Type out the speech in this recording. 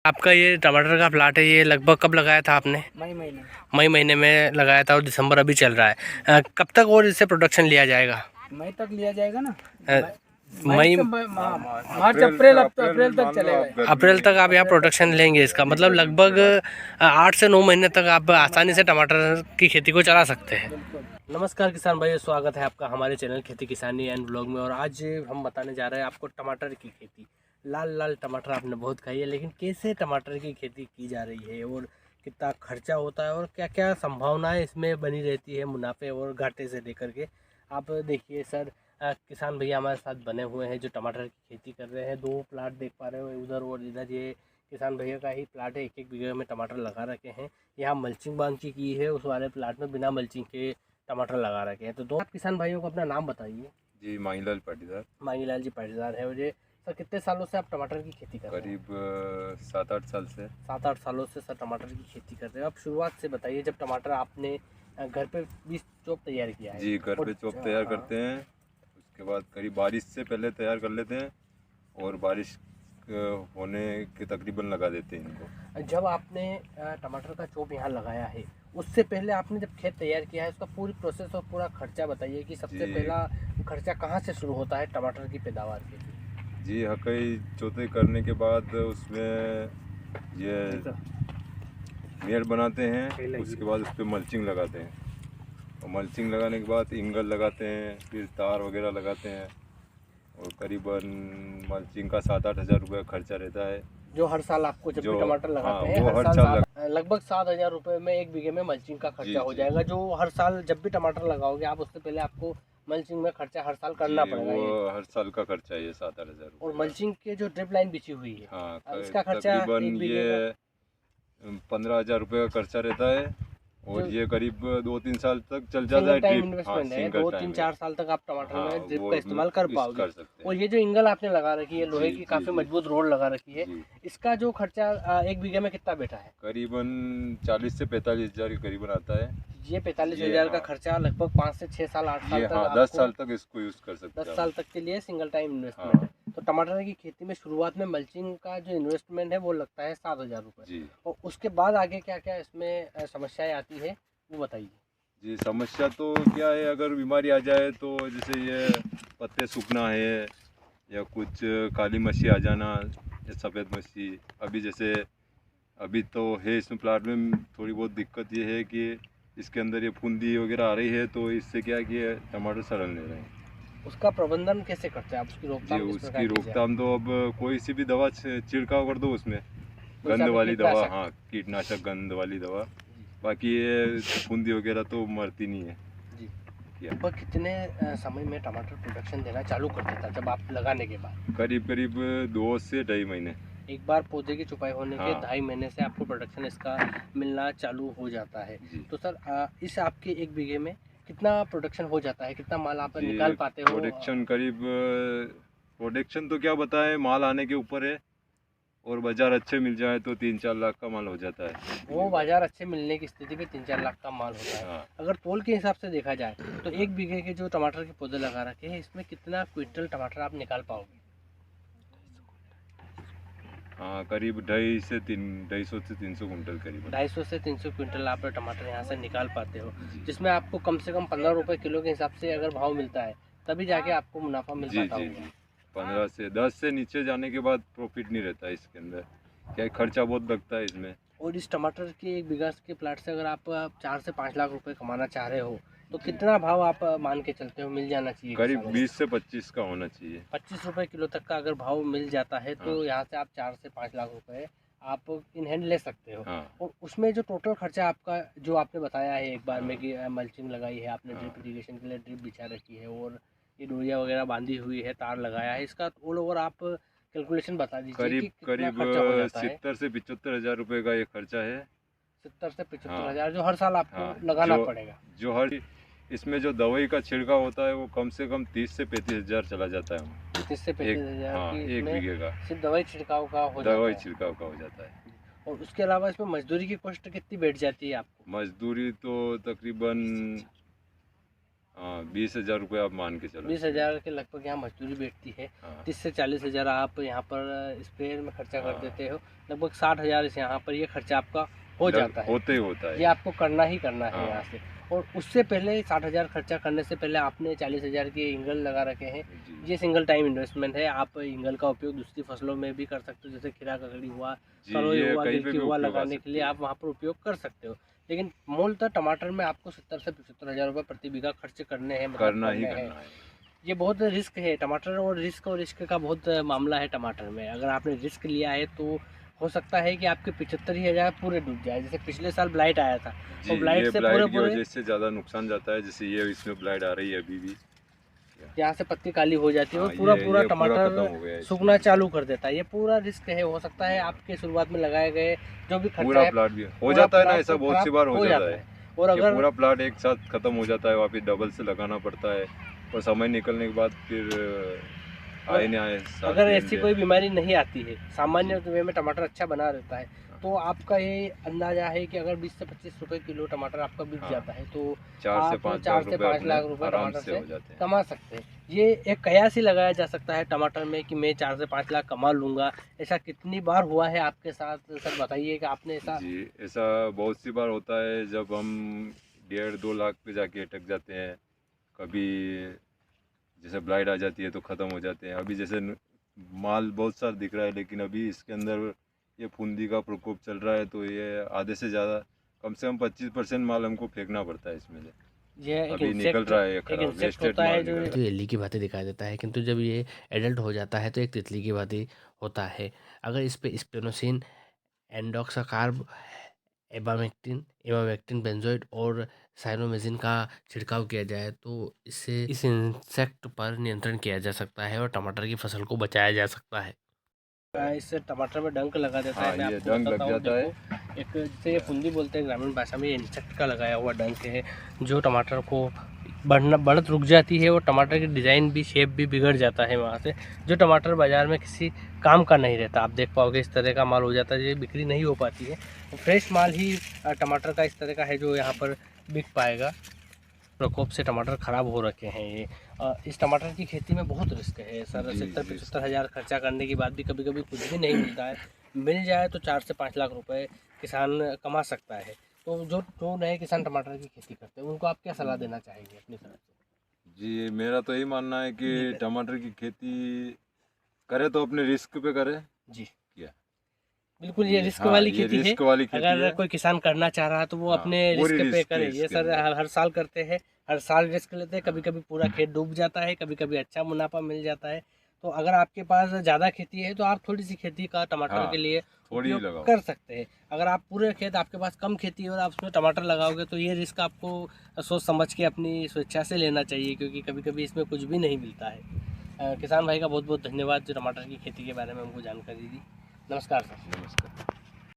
आपका ये टमाटर का प्लाट है, ये लगभग कब लगाया था आपने? मई महीने में लगाया था और दिसंबर अभी चल रहा है। कब तक और इससे प्रोडक्शन लिया जाएगा? मई तक लिया जाएगा ना। मई मार्च अप्रैल तक चलेगा। अप्रैल तक आप यहाँ प्रोडक्शन लेंगे इसका, मतलब लगभग 8 से 9 महीने तक आप आसानी से टमाटर की खेती को चला सकते हैं। नमस्कार किसान भाई, स्वागत है आपका हमारे चैनल खेती किसानी एंड ब्लॉग में। और आज हम बताने जा रहे हैं आपको टमाटर की खेती। लाल लाल टमाटर आपने बहुत खाई है, लेकिन कैसे टमाटर की खेती की जा रही है और कितना खर्चा होता है और क्या क्या संभावनाएं इसमें बनी रहती है मुनाफे और घाटे से लेकर के। आप देखिए सर, किसान भैया हमारे साथ बने हुए हैं जो टमाटर की खेती कर रहे हैं। 2 प्लाट देख पा रहे हो, उधर और इधर। ये किसान भैया का ही प्लाट है, 1-1 बीघे में टमाटर लगा रखे हैं। यहाँ मल्चिंग बांध की है, उस वाले प्लाट में बिना मल्चिंग के टमाटर लगा रखे हैं। तो 2 किसान भाइयों को अपना नाम बताइए। जी, मांगीलाल पाटीदार। मांगीलाल जी पाटीदार है। और ये सर कितने सालों से आप टमाटर की खेती कर रहे हैं? करीब 7-8 साल से। 7-8 सालों से सर टमाटर की खेती कर रहे हैं। अब शुरुआत से बताइए, जब टमाटर आपने घर पे बीज चोप तैयार किया है। जी, घर पे चोप तैयार करते हैं, उसके बाद करीब बारिश से पहले तैयार कर लेते हैं और बारिश होने के तकरीबन लगा देते हैं इनको। जब आपने टमाटर का चोप यहाँ लगाया है, उससे पहले आपने जब खेत तैयार किया है, उसका पूरी प्रोसेस और पूरा खर्चा बताइए कि सबसे पहला खर्चा कहाँ से शुरू होता है टमाटर की पैदावार के लिए? जी, हकई चौथाई करने के बाद उसमें ये मेड़ बनाते हैं, उसके बाद उस पर मल्चिंग लगाते हैं और मल्चिंग लगाने के बाद इंगल लगाते हैं, फिर तार वगैरह लगाते हैं और करीबन मल्चिंग का 7-8 हज़ार रुपये खर्चा रहता है। जो हर साल आपको जब भी टमाटर लगाते हैं, वो हर साल लगभग 7,000 रुपये में 1 बीघे में मल्चिंग का खर्चा हो जाएगा। जो हर साल जब भी टमाटर लगाओगे आप, उससे पहले आपको मल्चिंग में खर्चा हर साल करना पड़ेगा। वो हर साल का खर्चा है ये 7-8 हज़ार। और मल्चिंग के जो ड्रिप लाइन बिछी हुई है, हाँ, इसका खर्चा तकरीबन ये 15 हज़ार रुपये का खर्चा रहता है और ये करीब 2-3 साल तक चल जाता है। टाइम इन्वेस्टमेंट है, 2-3-4 साल तक आप टमाटर में ड्रिप का इस्तेमाल कर पाओगे। और ये जो इंगल आपने लगा रखी है, लोहे की काफी मजबूत रोड लगा रखी है, इसका जो खर्चा 1 बीघे में कितना बैठा है? करीबन 40 से 45 हज़ार के करीबन आता है। ये 45 हज़ार का खर्चा लगभग 5 से 6 साल 8 साल तक 10 साल तक इसको यूज कर सकते हैं। 10 साल तक के लिए सिंगल टाइम इन्वेस्टमेंट है। तो टमाटर की खेती में शुरुआत में मल्चिंग का जो इन्वेस्टमेंट है वो लगता है 7,000 रुपये। और उसके बाद आगे क्या क्या इसमें समस्याएं आती है वो बताइए। जी, समस्या तो क्या है, अगर बीमारी आ जाए तो जैसे ये पत्ते सूखना है या कुछ काली मच्छी आ जाना या सफ़ेद मच्छी। अभी तो है इसमें प्लाट में थोड़ी बहुत दिक्कत ये है कि इसके अंदर ये फुंदी वगैरह आ रही है, तो इससे क्या है कि टमाटर सड़न ले रहे हैं। उसका प्रबंधन कैसे करते हैं आप? उसकी रोकथाम उसकी रोकथाम तो अब कोई सी भी दवा छिड़काव कर दो उसमें, गंध वाली दवा। हाँ, कीटनाशक गंध वाली दवा। बाकी ये फुंदी वगैरह तो मरती नहीं है जी। लगभग कितने समय में टमाटर प्रोडक्शन देना चालू कर देता जब आप लगाने के बाद? करीब 2 से 2.5 महीने। एक बार पौधे की छुपाई होने के 2.5 महीने से आपको प्रोडक्शन इसका मिलना चालू हो जाता है। तो सर, इस आपके 1 बीघे में कितना प्रोडक्शन हो जाता है? कितना माल आप निकाल पाते हो? प्रोडक्शन तो क्या बताएं, माल आने के ऊपर है और बाजार अच्छे मिल जाए तो 3-4 लाख का माल हो जाता है। वो बाजार अच्छे मिलने की स्थिति में 3-4 लाख का माल होता है। हाँ। अगर तोल के हिसाब से देखा जाए तो 1 बीघे के जो टमाटर के पौधे लगा रखे हैं, इसमें कितना क्विंटल टमाटर आप निकाल पाओगे? हाँ, करीब 250 से 300 कुंटल करीब। 250 से 300 क्विंटल आप टमाटर यहाँ से निकाल पाते हो, जिसमें आपको कम से कम 15 रुपये किलो के हिसाब से अगर भाव मिलता है, तभी जाके आपको मुनाफा मिल पाता होगा। 15 से 10 से नीचे जाने के बाद प्रॉफिट नहीं रहता है इसके अंदर, क्या खर्चा बहुत लगता है इसमें। और इस टमाटर के 1 बीघा के प्लाट से अगर आप 4 से 5 लाख रुपए कमाना चाह रहे हो, तो कितना भाव आप मान के चलते हो मिल जाना चाहिए? करीब 20 से 25 का होना चाहिए। 25 रुपये किलो तक का अगर भाव मिल जाता है तो यहाँ से आप 4 से 5 लाख रुपए आप इन हैंड ले सकते हो। और उसमें जो टोटल खर्चा आपका जो आपने बताया है एक बार में कि मल्चिंग लगाई है आपने, ड्रिप इरीगेशन के लिए ड्रिप बिछा रखी है और ये डोरिया वगैरह बांधी हुई है, तार लगाया है, इसका ऑल ओवर आप कैलकुलेशन बता दीजिए कि कितना खर्चा हो जाता है? 70 से 75 हज़ार रुपये का ये खर्चा है। 70 से 75 हज़ार जो हर साल आपको लगाना पड़ेगा। जो हर इसमें जो दवाई का छिड़काव होता है वो कम से कम 30 से 35 हज़ार चला जाता है। 30 से 35 हज़ार की 1 बीघे का सिर्फ दवाई छिड़काव का हो जाता है। और उसके अलावा इसमें मजदूरी की कॉस्ट कितनी बैठ जाती है आपको? मजदूरी तो तकरीबन हाँ 20,000 रुपये आप मान के चलो। 20,000 के लगभग यहाँ मजदूरी बैठती है। हाँ 30 से 40,000 आप यहाँ पर स्प्रेयर में खर्चा कर हाँ। देते हो। लगभग 60,000 इस यहाँ पर ये खर्चा आपका हो जाता है। होता ही होता ये है। आपको करना ही करना है हाँ। यहाँ से। और उससे पहले 60,000 खर्चा करने से पहले आपने 40,000 के एंगल लगा रखे हैं। जी ये सिंगल टाइम इन्वेस्टमेंट है। आप एंगल का उपयोग दूसरी फसलों में भी कर सकते हो, जैसे खीरा ककड़ी हुआ, जी, तरोई ये हुआ, कहीं पे गिलकी भी हुआ, उपयोग आ लगाने के सकती लिए है। आप वहाँ पर उपयोग कर सकते हो। लेकिन मूलतः टमाटर में आपको 70 से 75,000 रुपये प्रति बीघा खर्च करने हैं, मतलब करना ही करने हैं। करना है। ये बहुत रिस्क है टमाटर, और रिस्क का बहुत मामला है टमाटर में। अगर आपने रिस्क लिया है तो हो सकता है कि आपके 75,000 पूरे डूब जाए। जैसे पिछले साल ब्लाइट आया था, जी और ब्लाइट ये से ब्लाइट की पूरे वजह से ज़्यादा नुकसान जाता है। जैसे ये इसमें ब्लाइट आ रही है अभी भी। यहाँ से पत्ती काली हो जाती है और हाँ, पूरा ये पूरा खत्म हो टमाटर गया है सूखना इसमें। चालू कर देता है। ये पूरा रिस्क है। हो सकता है आपके शुरुआत में लगाए गए जो भी खर्चा पूरा है, प्लाट भी हो पूरा जाता है ना, प्लाट ऐसा तो बहुत सी खराब बार हो जाता है। और ये अगर पूरा प्लाट एक साथ खत्म हो जाता है, वापिस डबल से लगाना पड़ता है, और समय निकलने के बाद फिर आए नहीं आए साल अगर के ऐसी end कोई बीमारी नहीं आती है, सामान्य वे में टमाटर अच्छा बना रहता है, तो आपका ये अंदाजा है कि अगर 20 से 25 रुपए किलो टमाटर आपका बिक हाँ। जाता है तो 4 से आप 5 4 लाख से रुपए 5 अपने लाख रुपए आराम टमाटर से से हो जाते हैं। कमा सकते हैं। ये एक कयास ही लगाया जा सकता है टमाटर में कि मैं 4 से 5 लाख कमा लूँगा। ऐसा कितनी बार हुआ है आपके साथ सर, बताइए कि आपने ऐसा। जी ऐसा बहुत सी बार होता है जब हम 1.5-2 लाख पे जाके अटक जाते हैं। कभी जैसे ब्लाइट आ जाती है तो ख़त्म हो जाते हैं। अभी जैसे माल बहुत सारा दिख रहा है, लेकिन अभी इसके अंदर ये फुंदी का प्रकोप चल रहा है, तो ये आधे से ज़्यादा कम से कम 25% माल हमको फेंकना पड़ता है इसमें से। ये एक अभी निकल इंसेक्ट, रहा है ये एक खराब इंसेक्ट वेस्टेड होता है माल जो निकल रहा तो एली की भांति दिखाई देता है, किंतु जब ये एडल्ट हो जाता है तो एक तितली की भांति होता है। अगर इस पे स्पेनोसिन, एंडोक्साकार्ब, इमामेक्टिन बेंजोइड और साइनोमेजिन का छिड़काव किया जाए तो इससे इस इंसेक्ट पर नियंत्रण किया जा सकता है और टमाटर की फसल को बचाया जा सकता है। इससे टमाटर में डंक लगा देता हाँ, है। मैं ये आपको डंक लग बताता हूँ, जाता है। देखो एक जिसे ये फुंदी बोलते हैं ग्रामीण भाषा में, ये इंसेक्ट का लगाया हुआ डंक है जो टमाटर को बढ़त रुक जाती है, और टमाटर की डिज़ाइन भी, शेप भी बिगड़ जाता है वहाँ से, जो टमाटर बाज़ार में किसी काम का नहीं रहता। आप देख पाओगे इस तरह का माल हो जाता है, ये बिक्री नहीं हो पाती है। फ्रेश माल ही टमाटर का इस तरह का है जो यहाँ पर बिक पाएगा। प्रकोप से टमाटर ख़राब हो रखे हैं ये। इस टमाटर की खेती में बहुत रिस्क है सर। जी, 70-75 हज़ार खर्चा करने के बाद भी कभी कभी कुछ भी नहीं मिलता है। मिल जाए तो 4 से 5 लाख रुपए किसान कमा सकता है। तो जो नए किसान टमाटर की खेती करते हैं उनको आप क्या सलाह देना चाहेंगे अपनी तरफ से? जी मेरा तो यही मानना है कि जी, टमाटर की खेती करे तो अपने रिस्क पे करे। जी क्या? बिल्कुल, ये रिस्क हाँ, वाली ये खेती है। रिस्क वाली खेती अगर है। कोई किसान करना चाह रहा है तो वो हाँ, अपने पूरी रिस्क पे रिस्क करे। पे ये इसके सर अंदर। हर साल करते हैं, हर साल रिस्क लेते हैं। कभी कभी पूरा खेत डूब जाता है, कभी कभी अच्छा मुनाफा मिल जाता है। तो अगर आपके पास ज़्यादा खेती है तो आप थोड़ी सी खेती का टमाटर हाँ, के लिए थोड़ी ही उपयोग लगाओ। कर सकते हैं। अगर आप पूरे खेत, आपके पास कम खेती है और आप उसमें टमाटर लगाओगे तो ये रिस्क आपको सोच समझ के अपनी स्वेच्छा से लेना चाहिए, क्योंकि कभी कभी इसमें कुछ भी नहीं मिलता है। किसान भाई का बहुत बहुत धन्यवाद जो टमाटर की खेती के बारे में हमको जानकारी दी। नमस्कार सर। नमस्कार।